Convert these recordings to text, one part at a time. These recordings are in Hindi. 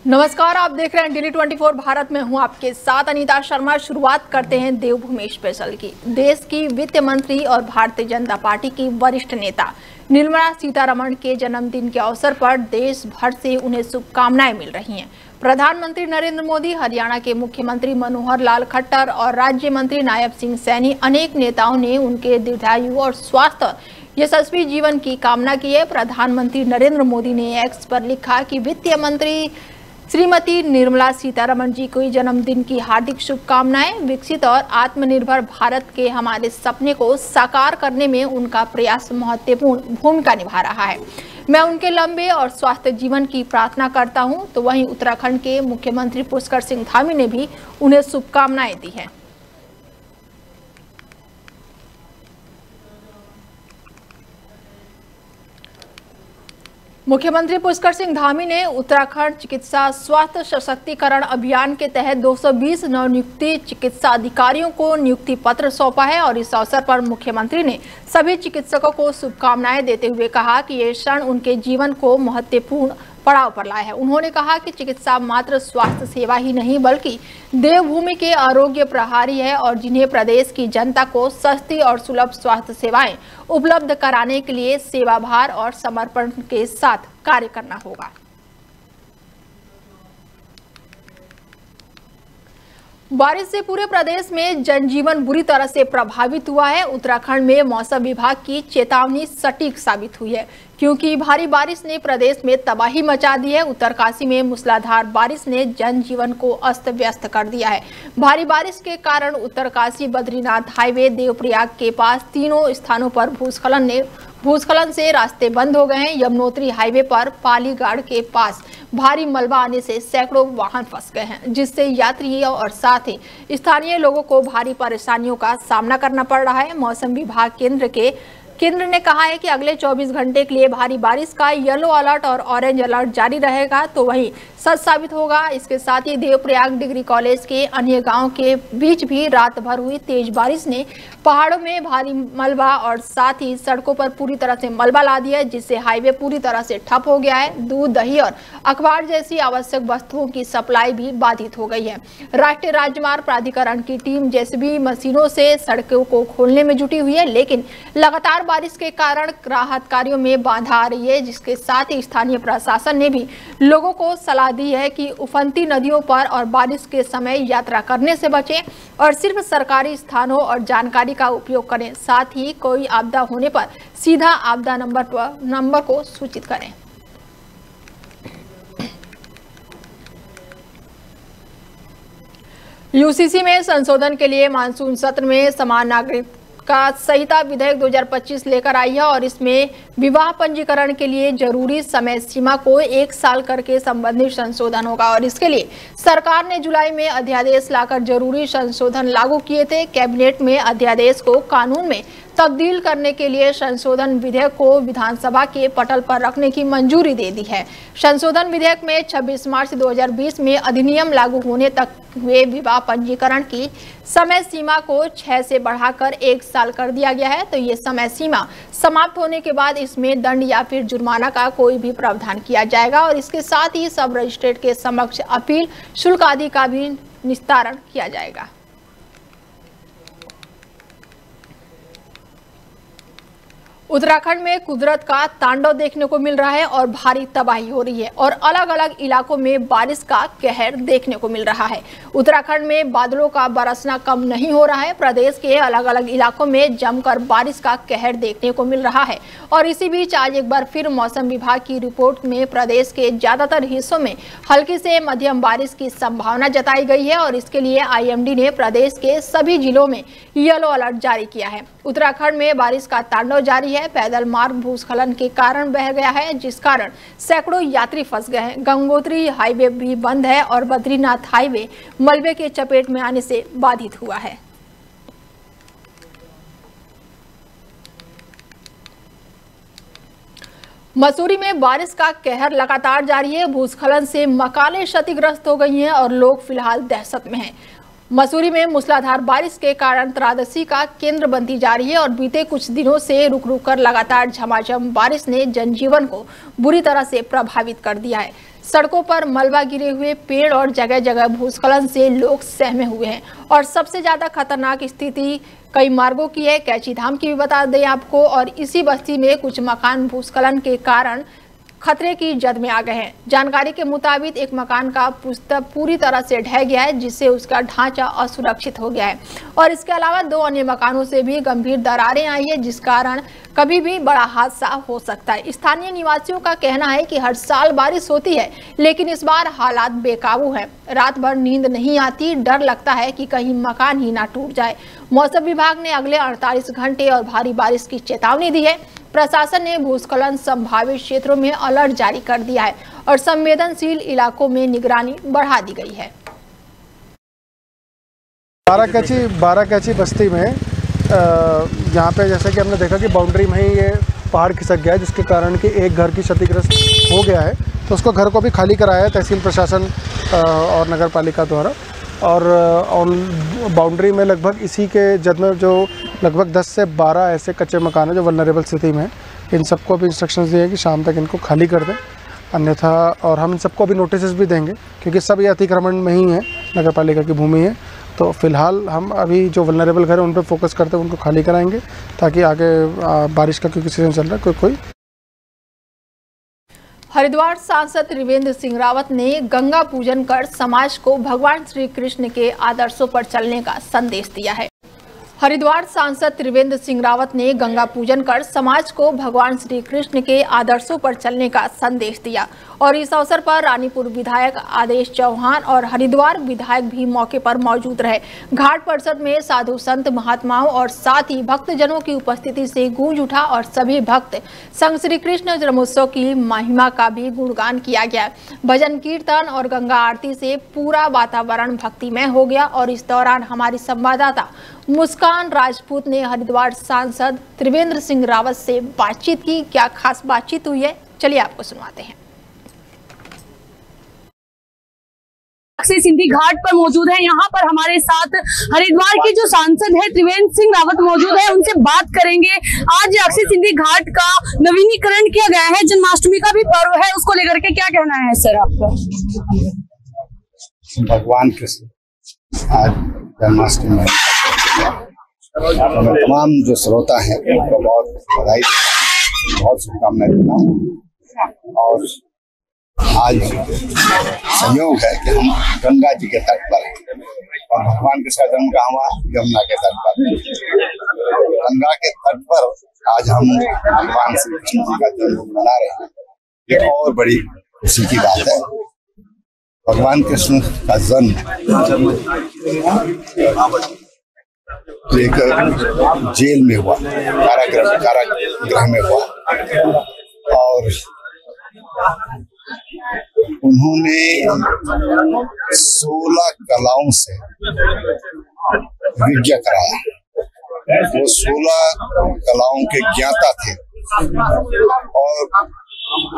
नमस्कार, आप देख रहे हैं दिल्ली 24 भारत में हूं आपके साथ अनीता शर्मा। शुरुआत करते हैं देवभूमि स्पेशल की। देश की वित्त मंत्री और भारतीय जनता पार्टी की वरिष्ठ नेता निर्मला सीतारमण के जन्मदिन के अवसर पर देश भर से उन्हें शुभकामनाएं मिल रही हैं। प्रधानमंत्री नरेंद्र मोदी, हरियाणा के मुख्यमंत्री मनोहर लाल खट्टर और राज्य मंत्री नायब सिंह सैनी अनेक नेताओं ने उनके दीर्घायु और स्वास्थ्य यशस्वी जीवन की कामना की है। प्रधानमंत्री नरेंद्र मोदी ने एक्स पर लिखा कि वित्त मंत्री श्रीमती निर्मला सीतारमण जी को जन्मदिन की हार्दिक शुभकामनाएं। विकसित और आत्मनिर्भर भारत के हमारे सपने को साकार करने में उनका प्रयास महत्वपूर्ण भूमिका निभा रहा है। मैं उनके लंबे और स्वस्थ जीवन की प्रार्थना करता हूं। तो वहीं उत्तराखंड के मुख्यमंत्री पुष्कर सिंह धामी ने भी उन्हें शुभकामनाएं दी हैं। मुख्यमंत्री पुष्कर सिंह धामी ने उत्तराखंड चिकित्सा स्वास्थ्य सशक्तिकरण अभियान के तहत 220 नवनियुक्ति चिकित्सा अधिकारियों को नियुक्ति पत्र सौंपा है और इस अवसर पर मुख्यमंत्री ने सभी चिकित्सकों को शुभकामनाएं देते हुए कहा कि ये क्षण उनके जीवन को महत्वपूर्ण पड़ाव पर लाया है। उन्होंने कहा कि चिकित्सा मात्र स्वास्थ्य सेवा ही नहीं बल्कि देवभूमि के आरोग्य प्रहरी है और जिन्हें प्रदेश की जनता को सस्ती और सुलभ स्वास्थ्य सेवाएं उपलब्ध कराने के लिए सेवाभार और समर्पण के साथ कार्य करना होगा। बारिश से पूरे प्रदेश में जनजीवन बुरी तरह से प्रभावित हुआ है। उत्तराखंड में मौसम विभाग की चेतावनी सटीक साबित हुई है क्योंकि भारी बारिश ने प्रदेश में तबाही मचा दी है। उत्तरकाशी में मूसलाधार बारिश ने जनजीवन को अस्त व्यस्त कर दिया है। भारी बारिश के कारण उत्तरकाशी बद्रीनाथ हाईवे देवप्रयाग के पास तीनों स्थानों पर भूस्खलन से रास्ते बंद हो गए हैं। यमुनोत्री हाईवे पर पालीगाड़ के पास भारी मलबा आने से सैकड़ों वाहन फंस गए हैं, जिससे यात्रियों और साथ ही स्थानीय लोगों को भारी परेशानियों का सामना करना पड़ रहा है। मौसम विभाग केंद्र ने कहा है कि अगले 24 घंटे के लिए भारी बारिश का येलो अलर्ट और ऑरेंज अलर्ट जारी रहेगा। तो वहीं सच साबित होगा। इसके साथ ही देवप्रयाग डिग्री कॉलेज के अन्य गांव के बीच भी रात भर हुई तेज बारिश ने पहाड़ों में भारी मलबा और साथ ही सड़कों पर पूरी तरह से मलबा ला दिया है, जिससे हाईवे पूरी तरह से ठप हो गया है। दूध, दही और अखबार जैसी आवश्यक वस्तुओं की सप्लाई भी बाधित हो गई है। राष्ट्रीय राजमार्ग प्राधिकरण की टीम जेसीबी मशीनों से सड़कों को खोलने में जुटी हुई है, लेकिन लगातार बारिश के कारण राहत कार्यों में बाधा आ रही है। जिसके साथ ही स्थानीय प्रशासन ने भी लोगों को सलाह दी है कि उफनती नदियों पर और बारिश के समय यात्रा करने से बचें और सिर्फ सरकारी स्थानों और जानकारी का उपयोग करें। साथ ही कोई आपदा होने पर सीधा आपदा नंबर को सूचित करें। यूसीसी में संशोधन के लिए मानसून सत्र में समान नागरिक का संहिता विधेयक 2025 लेकर आई है और इसमें विवाह पंजीकरण के लिए जरूरी समय सीमा को 1 साल करके संबंधित संशोधन होगा और इसके लिए सरकार ने जुलाई में अध्यादेश लाकर जरूरी संशोधन लागू किए थे। कैबिनेट में अध्यादेश को कानून में तब्दील करने के लिए संशोधन विधेयक को विधानसभा के पटल पर रखने की मंजूरी दे दी है। संशोधन विधेयक में 26 मार्च 2020 में अधिनियम लागू होने तक हुए विवाह पंजीकरण की समय सीमा को 6 से बढ़ाकर 1 साल कर दिया गया है। तो ये समय सीमा समाप्त होने के बाद इसमें दंड या फिर जुर्माना का कोई भी प्रावधान किया जाएगा और इसके साथ ही सब रजिस्ट्रेट के समक्ष अपील शुल्क आदि का भी निस्तारण किया जाएगा। उत्तराखंड में कुदरत का तांडव देखने को मिल रहा है और भारी तबाही हो रही है और अलग अलग इलाकों में बारिश का कहर देखने को मिल रहा है। उत्तराखंड में बादलों का बरसना कम नहीं हो रहा है। प्रदेश के अलग अलग इलाकों में जमकर बारिश का कहर देखने को मिल रहा है और इसी बीच आज एक बार फिर मौसम विभाग की रिपोर्ट में प्रदेश के ज्यादातर हिस्सों में हल्की से मध्यम बारिश की संभावना जताई गई है और इसके लिए आईएमडी ने प्रदेश के सभी जिलों में येलो अलर्ट जारी किया है। उत्तराखंड में बारिश का तांडव जारी है। पैदल मार्ग भूस्खलन के कारण बह गया है, जिस कारण सैकड़ों यात्री फंस गए हैं। गंगोत्री हाईवे भी बंद है और बद्रीनाथ हाईवे मलबे के चपेट में आने से बाधित हुआ है। मसूरी में बारिश का कहर लगातार जारी है। भूस्खलन से मकानें क्षतिग्रस्त हो गई हैं और लोग फिलहाल दहशत में हैं। मसूरी में मूसलाधार बारिश के कारण त्रासदी का केंद्र बनती जा रही है और बीते कुछ दिनों से रुक रुक कर लगातार झमाझम बारिश ने जनजीवन को बुरी तरह से प्रभावित कर दिया है। सड़कों पर मलबा गिरे हुए, पेड़ और जगह जगह भूस्खलन से लोग सहमे हुए हैं। और सबसे ज्यादा खतरनाक स्थिति कई मार्गों की है। कैची धाम की भी बता दें आपको। और इसी बस्ती में कुछ मकान भूस्खलन के कारण खतरे की जद में आ गए हैं। जानकारी के मुताबिक एक मकान का पुस्तक पूरी तरह से ढह गया है, जिससे उसका ढांचा असुरक्षित हो गया है। और इसके अलावा 2 अन्य मकानों से भी गंभीर दरारें आई है, जिस कारण कभी भी बड़ा हादसा हो सकता है। स्थानीय निवासियों का कहना है कि हर साल बारिश होती है, लेकिन इस बार हालात बेकाबू हैं। रात भर नींद नहीं आती, डर लगता है कि कहीं मकान ही ना टूट जाए। मौसम विभाग ने अगले 48 घंटे और भारी बारिश की चेतावनी दी है। प्रशासन ने भूस्खलन संभावित क्षेत्रों में अलर्ट जारी कर दिया है और संवेदनशील इलाकों में निगरानी बढ़ा दी गई है। बाराकैची बस्ती में यहाँ पे जैसे कि हमने देखा कि बाउंड्री में ही ये पहाड़ खिसक गया है, जिसके कारण कि एक घर की क्षतिग्रस्त हो गया है। तो उसको घर को भी खाली कराया है तहसील प्रशासन और नगर पालिका द्वारा। और बाउंड्री में लगभग इसी के जद में जो लगभग 10 से 12 ऐसे कच्चे मकान हैं जो वल्नरेबल स्थिति में हैं, इन सबको भी इंस्ट्रक्शंस दिए हैं कि शाम तक इनको खाली कर दें, अन्यथा और हम इन सबको भी नोटिस भी देंगे, क्योंकि सब ये अतिक्रमण में ही है, नगर पालिका की भूमि है। तो फिलहाल हम अभी जो वल्नरेबल घर है उन पर फोकस करते हैं, उनको खाली कराएंगे, ताकि आगे बारिश का क्योंकि सीजन चल रहा है कोई हरिद्वार सांसद त्रिवेंद्र सिंह रावत ने गंगा पूजन कर समाज को भगवान श्री कृष्ण के आदर्शों पर चलने का संदेश दिया है। हरिद्वार सांसद त्रिवेंद्र सिंह रावत ने गंगा पूजन कर समाज को भगवान श्री कृष्ण के आदर्शों पर चलने का संदेश दिया। और इस अवसर पर रानीपुर विधायक आदेश चौहान और हरिद्वार विधायक भी मौके पर मौजूद रहे। घाट परिषद में साधु संत महात्माओं और साथ ही भक्तजनों की उपस्थिति से गूंज उठा और सभी भक्त संग श्री कृष्ण जन्मोत्सव की महिमा का भी गुणगान किया गया। भजन कीर्तन और गंगा आरती से पूरा वातावरण भक्तिमय हो गया। और इस दौरान हमारी संवाददाता मुस्कान राजपूत ने हरिद्वार सांसद त्रिवेंद्र सिंह रावत से बातचीत की। क्या खास बातचीत हुई है, चलिए आपको सुनवाते हैं। सिंधी घाट पर मौजूद है। यहाँ पर हमारे साथ हरिद्वार के जो सांसद है त्रिवेंद्र सिंह रावत मौजूद है, उनसे बात करेंगे। आज अक्षय सिंधी घाट का नवीनीकरण किया गया है, जन्माष्टमी का भी पर्व है, उसको लेकर के क्या कहना है सर आपका? भगवान कृष्ण आज जन्माष्टमी, तमाम जो श्रोता हैं उनको बहुत बधाई, बहुत शुभकामनाएं देता हूँ। और आज संयोग है कि हम गंगा जी के तट पर और भगवान कृष्ण का जन्म कहाँ हुआ? यमुना के तट पर। गंगा के तट पर आज हम भगवान श्री कृष्ण जी का जन्म मना रहे हैं। ये और बड़ी खुशी की बात है। भगवान कृष्ण का जन्म एक जेल में हुआ, कारागृह में हुआ। और उन्होंने 16 कलाओं से विज्ञ कराया। वो 16 कलाओं के ज्ञाता थे और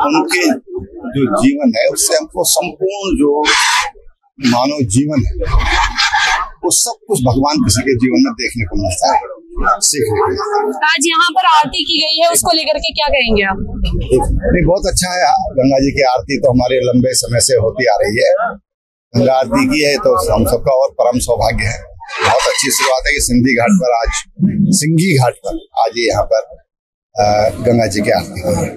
उनके जो जीवन है उससे हमको संपूर्ण जो मानव जीवन है वो सब कुछ भगवान किसी के जीवन में देखने को मिलता है, सीखने को मिलता है। आज यहाँ पर आरती की गई है, उसको लेकर के क्या कहेंगे आप? नहीं, बहुत अच्छा है। गंगा जी की आरती तो हमारे लंबे समय से होती आ रही है। गंगा आरती की है तो हम सबका और परम सौभाग्य है। बहुत अच्छी शुरुआत है कि सिंधी घाट पर आज, सिंगी घाट पर आज यहाँ पर गंगा जी की आरती हो रही है।